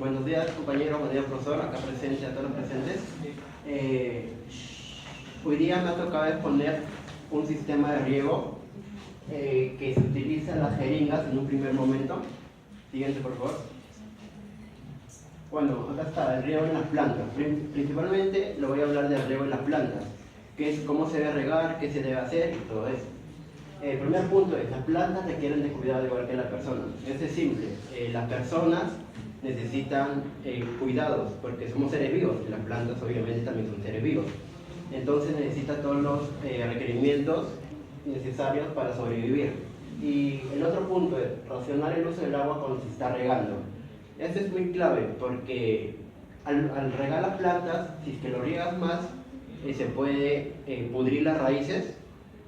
Buenos días, compañeros, buenos días, profesor, acá presente a todos los presentes. Hoy día me ha tocado exponer un sistema de riego que se utiliza en las jeringas en un primer momento. Siguiente, por favor. Bueno, acá está el riego en las plantas. Principalmente lo voy a hablar del riego en las plantas, que es cómo se debe regar, qué se debe hacer y todo eso. El primer punto es, las plantas requieren de cuidado igual que las personas. Eso es simple. Las personas necesitan cuidados porque somos seres vivos y las plantas obviamente también son seres vivos. Entonces necesita todos los requerimientos necesarios para sobrevivir. Y el otro punto es racionar el uso del agua cuando se está regando. Esto es muy clave porque al regar las plantas, si es que lo riegas más, se puede pudrir las raíces,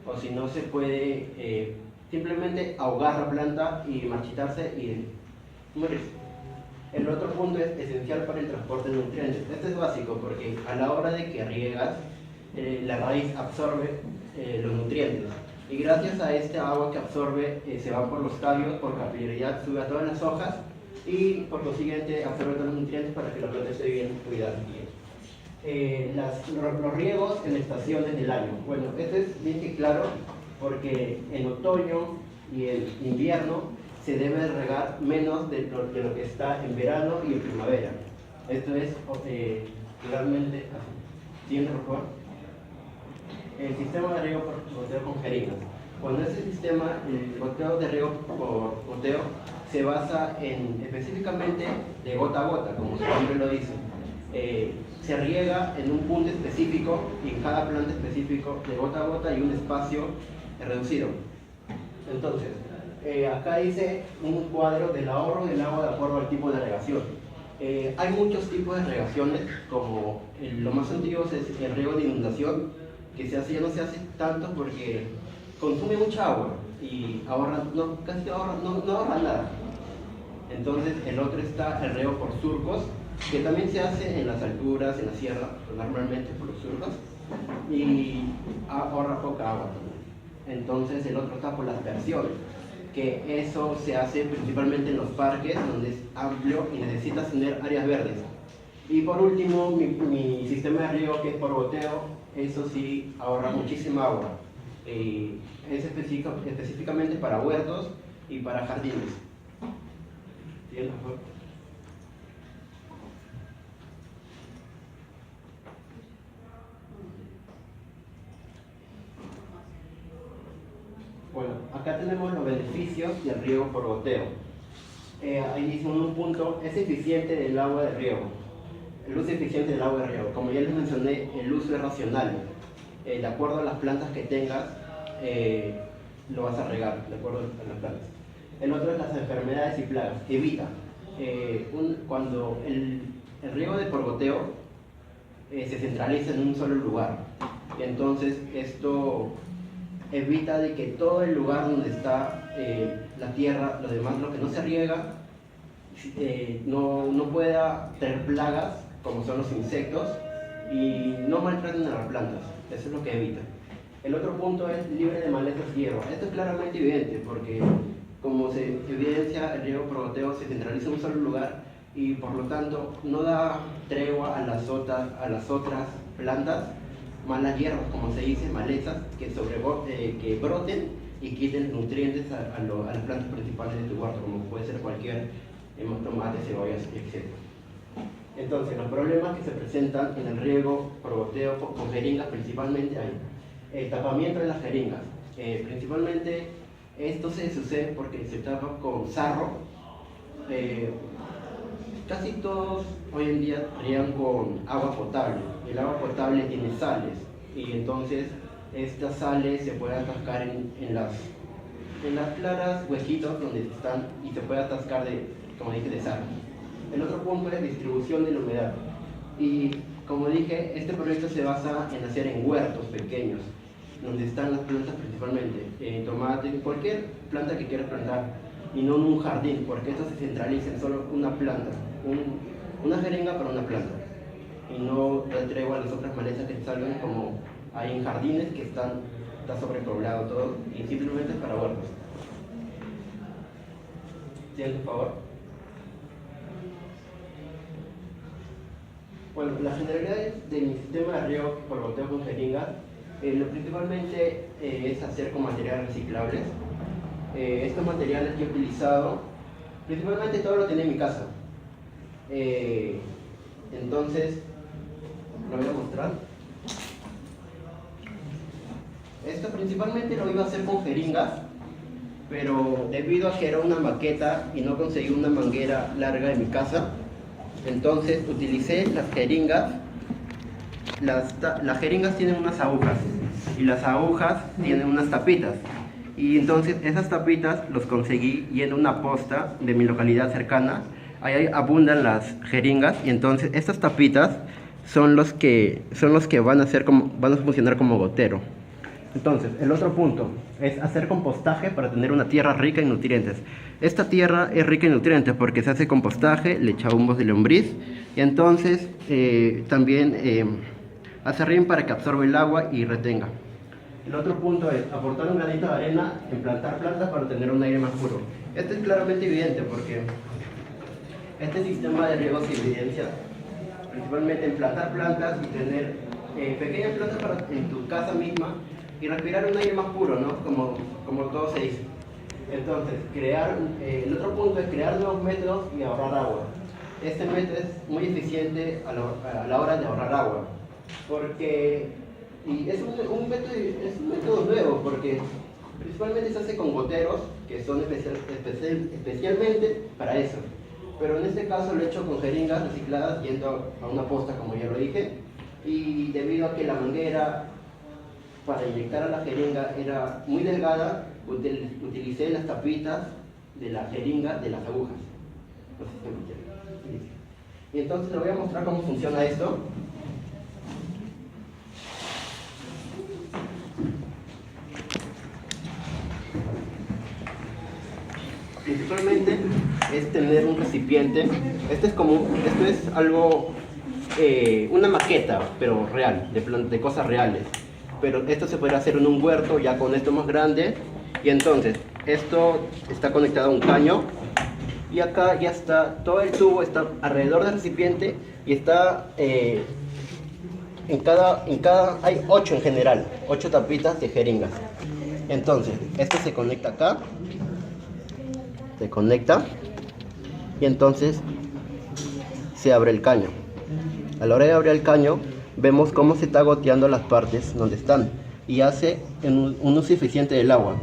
o si no se puede simplemente ahogar la planta y marchitarse y morirse. El otro punto es esencial para el transporte de nutrientes. Este es básico porque a la hora de que riegas, la raíz absorbe los nutrientes. Y gracias a este agua que absorbe, se va por los tallos, por capilaridad, sube a todas las hojas y por consiguiente absorbe todos los nutrientes para que la planta esté bien cuidada. Los riegos en estaciones del año. Bueno, esto es bien que claro porque en otoño y en invierno se debe regar menos de lo que está en verano y en primavera. Esto es realmente así. Siguiente, por favor. El sistema de riego por goteo con jeringas. Bueno, este sistema, el goteo de riego por goteo, se basa específicamente de gota a gota, como su nombre lo dice. Se riega en un punto específico y en cada planta específico de gota a gota y un espacio reducido. Entonces, acá dice un cuadro del ahorro del agua de acuerdo al tipo de regación. Hay muchos tipos de regaciones, como lo más antiguo es el riego de inundación, que ya no se hace tanto porque consume mucha agua y ahorra, casi no ahorra nada. Entonces el otro está el riego por surcos, que también se hace en las alturas, en la sierra, normalmente por los surcos, y ahorra poca agua también. Entonces el otro está por las aspersiones, que eso se hace principalmente en los parques, donde es amplio y necesitas tener áreas verdes. Y por último, mi sistema de riego, que es por goteo, eso sí ahorra muchísima agua. Es específicamente para huertos y para jardines. ¿Sí, mejor? Bueno, acá tenemos los beneficios del riego por goteo. Ahí dice un punto, es eficiente el agua de riego. El uso eficiente del agua de riego. Como ya les mencioné, el uso es racional. De acuerdo a las plantas que tengas, lo vas a regar, de acuerdo a las plantas. El otro es las enfermedades y plagas. Evita. Cuando el riego de por goteo se centraliza en un solo lugar. Entonces, esto evita de que todo el lugar donde está la tierra, lo demás, lo que no se riega, no pueda tener plagas, como son los insectos, y no maltraten a las plantas. Eso es lo que evita. El otro punto es libre de malezas y hierro. Esto es claramente evidente porque, como se evidencia, el riego por goteo se centraliza en un solo lugar y por lo tanto no da tregua a las otras plantas, malas hierbas, como se dice, malezas, que broten y quiten nutrientes a las plantas principales de tu huerto, como puede ser cualquier tomate, cebollas, etc. Entonces, los problemas que se presentan en el riego por goteo con jeringas principalmente hay el tapamiento de las jeringas. Principalmente esto se sucede porque se tapa con sarro. Casi todos hoy en día riegan con agua potable. El agua potable tiene sales y entonces estas sales se pueden atascar en las claras huequitos donde están y se puede atascar como dije, de sal. El otro punto es distribución de la humedad. Y como dije, este proyecto se basa en hacer en huertos pequeños, donde están las plantas principalmente, tomate, cualquier planta que quieras plantar, y no en un jardín, porque esto se centraliza en solo una planta, una jeringa para una planta, y no da tregua a las otras malezas que salgan, como hay en jardines que está sobrepoblado todo, y simplemente es para huertos. ¿Sí, por favor? Bueno, las generalidades de mi sistema de riego por goteo con jeringas, lo principalmente es hacer con materiales reciclables. Estos materiales que he utilizado, principalmente todo lo tenía en mi casa. Entonces, lo voy a mostrar. Esto principalmente lo iba a hacer con jeringas, pero debido a que era una maqueta y no conseguí una manguera larga en mi casa, entonces utilicé las jeringas. Las jeringas tienen unas agujas y las agujas tienen unas tapitas, y entonces esas tapitas los conseguí yendo a una posta de mi localidad cercana. Ahí abundan las jeringas, y entonces estas tapitas son los que van a funcionar como gotero. Entonces, el otro punto es hacer compostaje para tener una tierra rica en nutrientes. Esta tierra es rica en nutrientes porque se hace compostaje, le echa humus de lombriz, y entonces también hace rin para que absorba el agua y retenga. El otro punto es aportar un granito de arena en plantar plantas para tener un aire más puro. Esto es claramente evidente porque este sistema de riego se evidencia principalmente en plantar plantas y tener pequeñas plantas en tu casa misma, y respirar un aire más puro, ¿no? Como todo se dice. Entonces, el otro punto es crear nuevos métodos y ahorrar agua. Este método es muy eficiente a la hora de ahorrar agua, porque es un método nuevo, porque principalmente se hace con goteros, que son especialmente para eso. Pero en este caso lo he hecho con jeringas recicladas yendo a una posta, como ya lo dije, y debido a que la manguera para inyectar a la jeringa era muy delgada, utilicé las tapitas de la jeringa de las agujas. No sé si me entienden. Y entonces les voy a mostrar cómo funciona esto. Principalmente es tener un recipiente. Esto es algo, una maqueta, pero real, de cosas reales. Pero esto se puede hacer en un huerto, ya con esto más grande. Y entonces, esto está conectado a un caño, y acá ya está, todo el tubo está alrededor del recipiente, y está, hay 8 en general, 8 tapitas de jeringas. Entonces, esto se conecta acá, se conecta, y entonces se abre el caño. A la hora de abrir el caño, vemos cómo se está goteando las partes donde están, y hace un uso eficiente del agua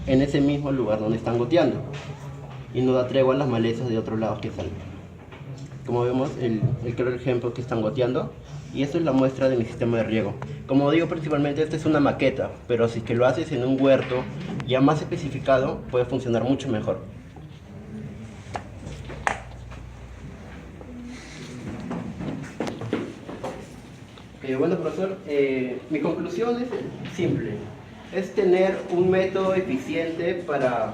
en ese mismo lugar donde están goteando, y no da tregua a las malezas de otros lados que salen. Como vemos, el claro ejemplo que están goteando, y esto es la muestra de mi sistema de riego. Como digo, principalmente esta es una maqueta, pero si que lo haces en un huerto ya más especificado, puede funcionar mucho mejor. Bueno, profesor, mi conclusión es simple. Es tener un método eficiente para,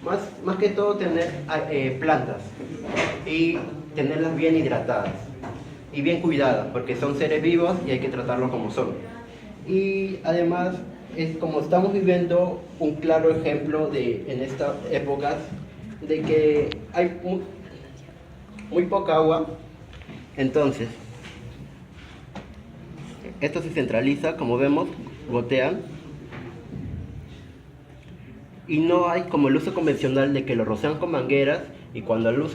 más que todo, tener plantas y tenerlas bien hidratadas y bien cuidadas, porque son seres vivos y hay que tratarlos como son. Y además, es como estamos viviendo un claro ejemplo en estas épocas de que hay muy poca agua. Entonces, esto se centraliza, como vemos, gotean, y no hay como el uso convencional de que lo rocian con mangueras, y cuando lo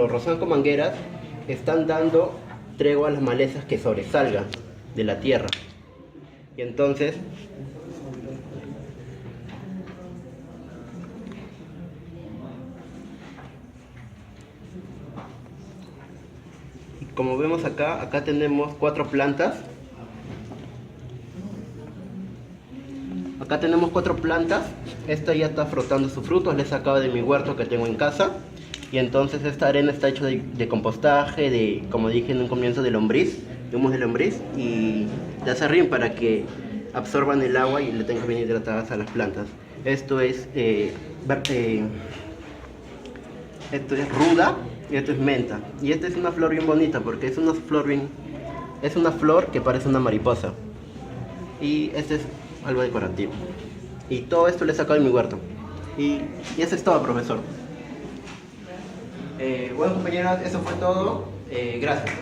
rocian con mangueras están dando tregua a las malezas que sobresalgan de la tierra. Y entonces como vemos acá tenemos 4 plantas. Acá tenemos 4 plantas. Esta ya está frotando sus frutos, le he sacado de mi huerto que tengo en casa. Y entonces esta arena está hecha de compostaje, como dije en un comienzo, de lombriz, de humus de lombriz, y de acerrín para que absorban el agua y le tengan bien hidratadas a las plantas. Esto es ruda, y esto es menta. Y esta es una flor bien bonita porque es una flor que parece una mariposa. Y este es algo decorativo. Y todo esto lo he sacado de mi huerto. Y eso es todo, profesor. Bueno, compañeras, eso fue todo. Gracias.